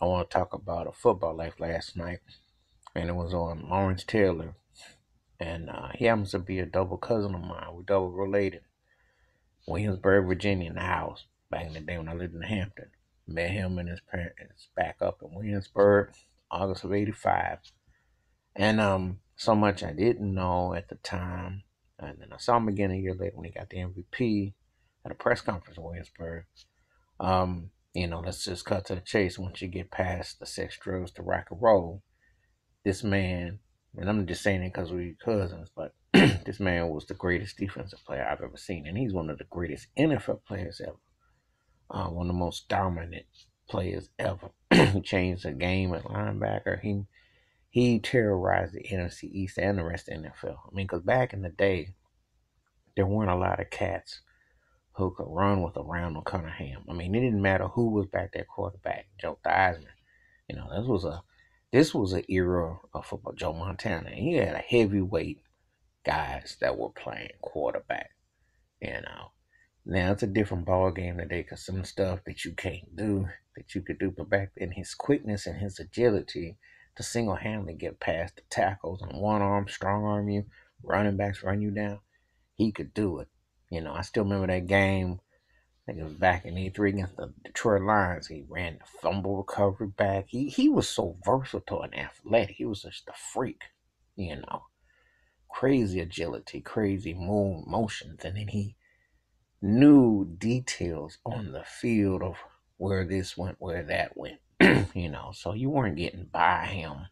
I want to talk about a football life last night, and it was on Lawrence Taylor, and he happens to be a double cousin of mine. We double related. Williamsburg, Virginia, in the house back in the day when I lived in Hampton. Met him and his parents back up in Williamsburg, August of '85, and so much I didn't know at the time. And then I saw him again a year later when he got the MVP at a press conference in Williamsburg. Let's just cut to the chase. Once you get past the sex, drugs, to rock and roll, this man, and I'm just saying it because we're cousins, but this man was the greatest defensive player I've ever seen, and he's one of the greatest NFL players ever. One of the most dominant players ever. He changed the game at linebacker. He terrorized the NFC East and the rest of the NFL. I mean, because back in the day, there weren't a lot of cats who could run with a Randall Cunningham. I mean, it didn't matter who was back there quarterback. Joe Theismann. This was a era of football. Joe Montana. And he had a heavyweight guys that were playing quarterback. You know. Now it's a different ball game today because some stuff that you can't do that you could do, but back then his quickness and his agility to single-handedly get past the tackles on one arm, strong arm you, running backs run you down, he could do it. I still remember that game. I think it was back in '83 against the Detroit Lions. He ran the fumble recovery back. He was so versatile and athletic. He was just a freak, you know. Crazy agility, crazy motions, and then he knew details on the field of where this went, where that went. So you weren't getting by him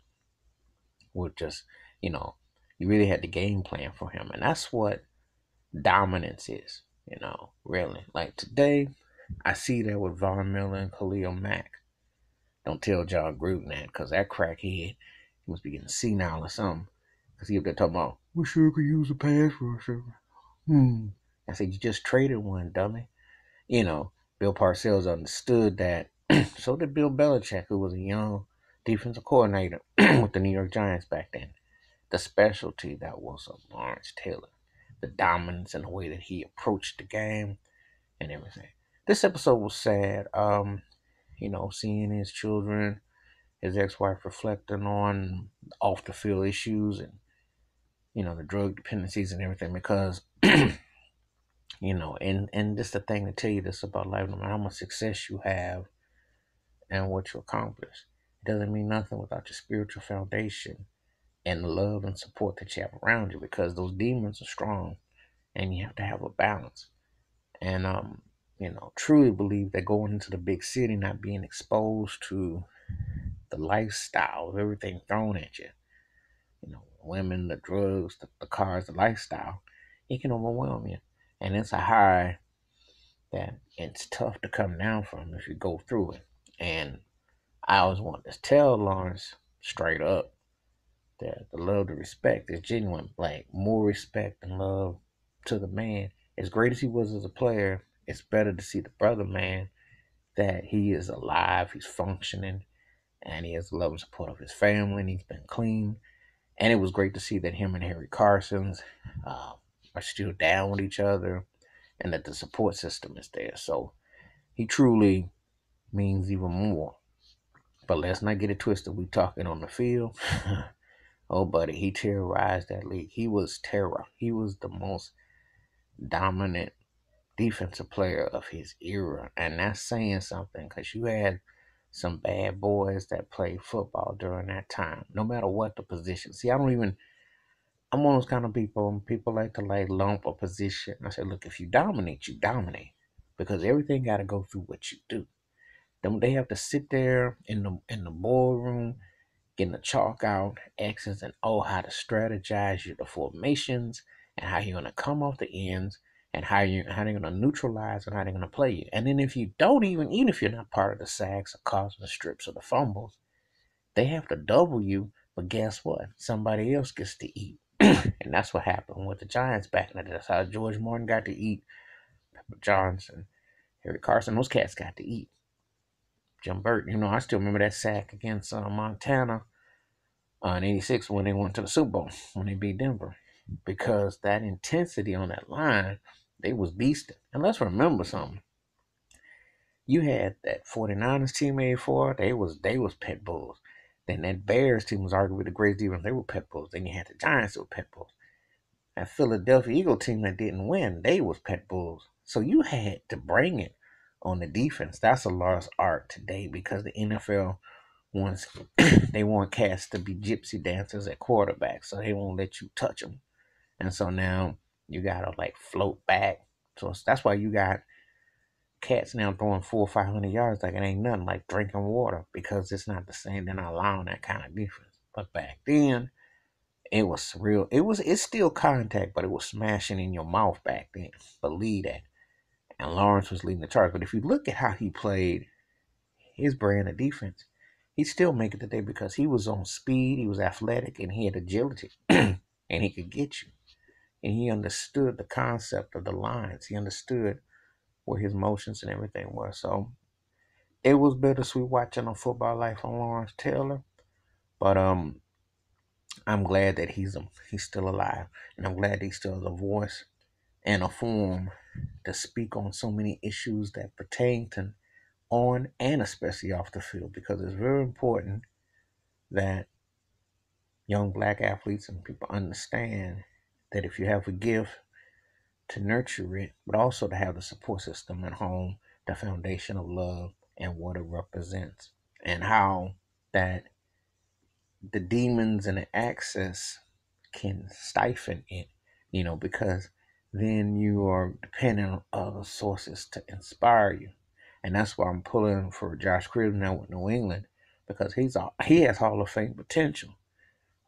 with just, you know, you really had the game plan for him. And that's what dominance is, really. Like today, I see that with Von Miller and Khalil Mack. Don't tell John Gruden that, because that crackhead, he must be getting senile or something. Because he up there talking about, we sure could use a pass rusher. I said, you just traded one, dummy. Bill Parcells understood that. So did Bill Belichick, who was a young defensive coordinator with the New York Giants back then. The specialty that was of Lawrence Taylor, the dominance and the way that he approached the game and everything. This episode was sad. Seeing his children, his ex-wife reflecting on off the field issues and the drug dependencies and everything because and just the thing to tell you this about life, no matter how much success you have and what you accomplish, it doesn't mean nothing without your spiritual foundation and the love and support that you have around you, because those demons are strong and you have to have a balance. And truly believe that going into the big city, not being exposed to the lifestyle of everything thrown at you, women, the drugs, the cars, the lifestyle, it can overwhelm you. And it's a high that it's tough to come down from if you go through it. And I always want to tell Lawrence straight up that the love, the respect is genuine. Like, more respect and love to the man. As great as he was as a player, it's better to see the brother man that he is alive, he's functioning, and he has the love and support of his family, and he's been clean. And it was great to see that him and Harry Carson's are still down with each other, and that the support system is there. So he truly means even more. But let's not get it twisted. We talking on the field. Oh, buddy, he terrorized that league. He was terror. He was the most dominant defensive player of his era. And that's saying something, because you had some bad boys that played football during that time, no matter what the position. See, I'm one of those kind of people like to lump a position. I said, look, if you dominate, you dominate, because everything got to go through what you do. They have to sit there in the boardroom, getting the chalk out, X's and O, how to strategize the formations and how you're gonna come off the ends and how they're gonna neutralize and how they're gonna play you. And then if you don't even if you're not part of the sacks or causing the strips or the fumbles, they have to double you. But guess what? Somebody else gets to eat. And that's what happened with the Giants back in the day. That's how George Morton got to eat. Pepper Johnson, Harry Carson, those cats got to eat. Jim Burt, I still remember that sack against Montana in '86 when they went to the Super Bowl, when they beat Denver. Because that intensity on that line, they was beasting. And let's remember something. You had that 49ers team '84, they was pit bulls. Then that Bears team was arguably the greatest defense, they were pit bulls. Then you had the Giants that were pit bulls. That Philadelphia Eagle team that didn't win, they was pit bulls. So you had to bring it on the defense. That's a lost art today because the NFL wants they want cats to be gypsy dancers at quarterback, so they won't let you touch them. And so now you gotta like float back. So that's why you got cats now throwing 400 or 500 yards like it ain't nothing, like drinking water, because it's not the same. They're not allowing that kind of defense. But back then, it was real. It's still contact, but it was smashing in your mouth back then. Believe that. And Lawrence was leading the charge. But if you look at how he played his brand of defense, he still make it today because he was on speed, he was athletic, and he had agility, and he could get you. And he understood the concept of the lines. He understood where his motions and everything were. So it was bittersweet watching a football life on Lawrence Taylor. But I'm glad that he's still alive, and I'm glad he still has a voice and a forum to speak on so many issues that pertain to on and especially off the field, because it's very important that young black athletes and people understand that if you have a gift, to nurture it, but also to have the support system at home, the foundation of love and what it represents, and how that the demons and the access can stifle it, because then you are dependent on other sources to inspire you. And that's why I'm pulling for Josh Cribbs now with New England, because he has Hall of Fame potential.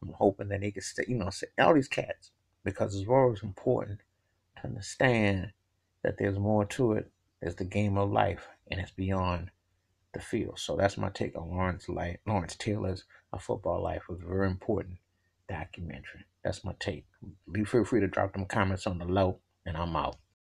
I'm hoping that he can stay, say all these cats, because it's always important to understand that there's more to it. There's the game of life, and it's beyond the field. So that's my take on Lawrence Taylor's A Football Life. It was a very important documentary. That's my take. Feel free to drop them comments on the low, and I'm out.